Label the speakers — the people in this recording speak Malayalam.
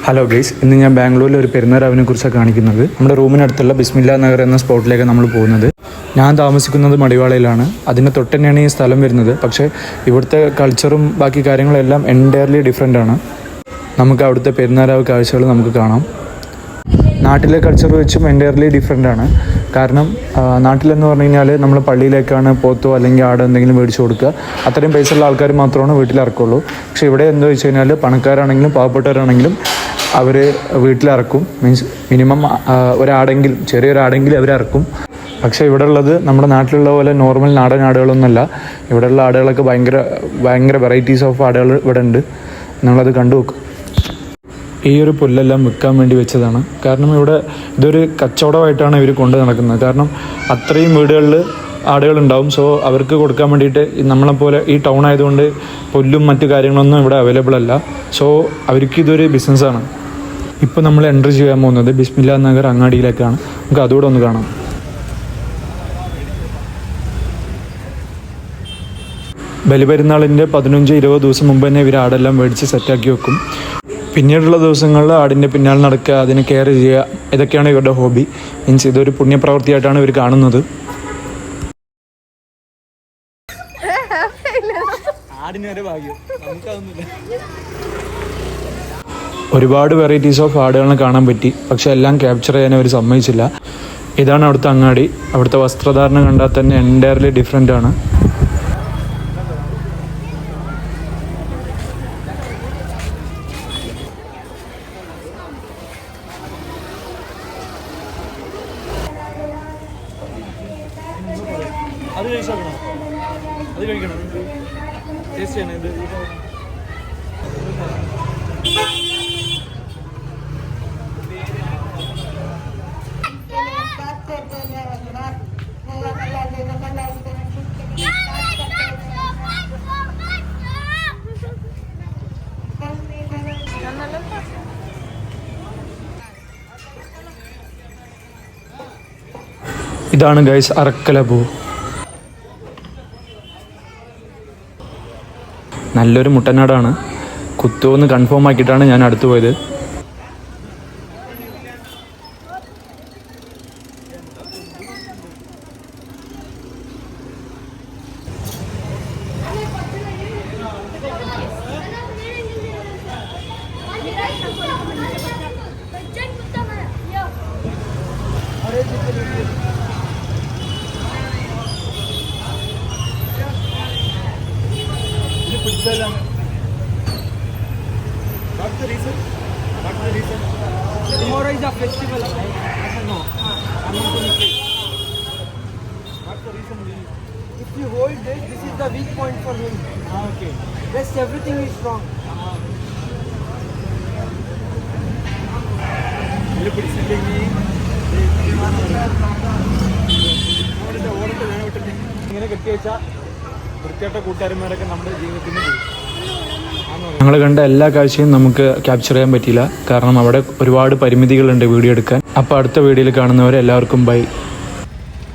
Speaker 1: ഹലോ ഗൈസ്, ഇന്ന് ഞാൻ ബാംഗ്ലൂരിൽ ഒരു പെരുന്നാരാവിനെ കുറിച്ചാണ് കാണിക്കുന്നത്. നമ്മുടെ റൂമിനടുത്തുള്ള ബിസ്മില്ല നഗർ എന്ന സ്പോട്ടിലേക്ക് നമ്മൾ പോകുന്നത്. ഞാൻ താമസിക്കുന്നത് മടിവാളയിലാണ്. അതിന് തൊട്ട് തന്നെയാണ് ഈ സ്ഥലം വരുന്നത്. പക്ഷേ ഇവിടുത്തെ കൾച്ചറും ബാക്കി കാര്യങ്ങളെല്ലാം എൻറ്റയർലി ഡിഫറെൻ്റ് ആണ്. നമുക്ക് അവിടുത്തെ പെരുന്നാരാവ് കാഴ്ചകൾ നമുക്ക് കാണാം. നാട്ടിലെ കൾച്ചർ വെച്ചും എൻറ്റയർലി ഡിഫറെൻ്റ് ആണ്. കാരണം നാട്ടിലെന്ന് പറഞ്ഞു കഴിഞ്ഞാൽ നമ്മൾ പള്ളിയിലേക്കാണ് പോത്തോ അല്ലെങ്കിൽ ആടോ എന്തെങ്കിലും മേടിച്ച് കൊടുക്കുക. അത്രയും പൈസയുള്ള ആൾക്കാർ മാത്രമാണ് വീട്ടിലിറക്കുള്ളൂ. പക്ഷേ ഇവിടെ എന്താ വെച്ച് കഴിഞ്ഞാൽ പണക്കാരാണെങ്കിലും പാവപ്പെട്ടവരാണെങ്കിലും അവർ വീട്ടിലിറക്കും. Means minimum ഒരാടെങ്കിലും ചെറിയൊരാടെങ്കിലും അവരിറക്കും. പക്ഷേ ഇവിടെ ഉള്ളത് നമ്മുടെ നാട്ടിലുള്ള പോലെ നോർമൽ നാടൻ ആടുകളൊന്നുമല്ല. ഇവിടെയുള്ള ആടുകളൊക്കെ ഭയങ്കര വെറൈറ്റീസ് ഓഫ് ആടുകൾ ഇവിടെ ഉണ്ട്. നിങ്ങളത് കണ്ടു നോക്കും. ഈ ഒരു പുല്ലെല്ലാം വിൽക്കാൻ വേണ്ടി വെച്ചതാണ്. കാരണം ഇവിടെ ഇതൊരു കച്ചവടമായിട്ടാണ് ഇവർ കൊണ്ട് നടക്കുന്നത്. കാരണം അത്രയും വീടുകളിൽ ആടുകളുണ്ടാവും. സോ അവർക്ക് കൊടുക്കാൻ വേണ്ടിയിട്ട് നമ്മളെപ്പോലെ ഈ ടൗൺ ആയതുകൊണ്ട് പുല്ലും മറ്റു കാര്യങ്ങളൊന്നും ഇവിടെ അവൈലബിൾ അല്ല. സോ അവർക്ക് ഇതൊരു ബിസിനസ്സാണ്. ഇപ്പോൾ നമ്മൾ എൻ്റർ ചെയ്യാൻ പോകുന്നത് ബിസ്മില്ല നഗർ അങ്ങാടിയിലേക്കാണ്. നമുക്ക് അതുകൂടെ ഒന്ന് കാണാം. ബലിപെരുന്നാളിൻ്റെ 15-20 ദിവസം മുമ്പ് തന്നെ ഇവർ ആടെല്ലാം മേടിച്ച് സെറ്റാക്കി വെക്കും. പിന്നീടുള്ള ദിവസങ്ങളിൽ ആടിൻ്റെ പിന്നാലെ നടക്കുക, അതിനെ കെയർ ചെയ്യുക, ഇതൊക്കെയാണ് ഇവരുടെ ഹോബി. മീൻസ് ഇതൊരു പുണ്യപ്രവൃത്തിയായിട്ടാണ് ഇവർ കാണുന്നത്. ഒരുപാട് വെറൈറ്റീസ് ഓഫ് ആടുകളെ കാണാൻ പറ്റി. പക്ഷെ എല്ലാം ക്യാപ്ചർ ചെയ്യാൻ അവർ സമ്മതിച്ചില്ല. ഇതാണ് അവിടുത്തെ അങ്ങാടി. അവിടുത്തെ വസ്ത്രധാരണം കണ്ടാൽ തന്നെ എൻറ്റയർലി ഡിഫറെൻ്റ് ആണ്. അത് കഴിക്കണം, ടേസ്റ്റ് ചെയ്യണം. ഇത് ഇതാണ് ഗൈസ് അറക്കല പൂ. നല്ലൊരു മുട്ടനാടാണ്. കുത്തുവെന്ന് കൺഫേം ആക്കിയിട്ടാണ് ഞാൻ അടുത്ത് പോയത്.
Speaker 2: What's the reason? Tomorrow is a festival. No, I'm not going to play. What's the reason? If you hold this, this is the weak point for him. Okay. Rest everything is strong. ഇങ്ങനെ കെട്ടി വെച്ചാൽ വൃത്തിയായിട്ട കൂട്ടുകാരന്മാരൊക്കെ നമ്മുടെ ജീവിതത്തിന് പോകും.
Speaker 1: ഞങ്ങൾ കണ്ട എല്ലാ കാഴ്ചയും നമുക്ക് ക്യാപ്ചർ ചെയ്യാൻ പറ്റിയില്ല. കാരണം അവിടെ ഒരുപാട് പരിമിതികളുണ്ട് വീഡിയോ എടുക്കാൻ. അപ്പോൾ അടുത്ത വീഡിയോയിൽ കാണുന്നവരെ എല്ലാവർക്കും ബൈ.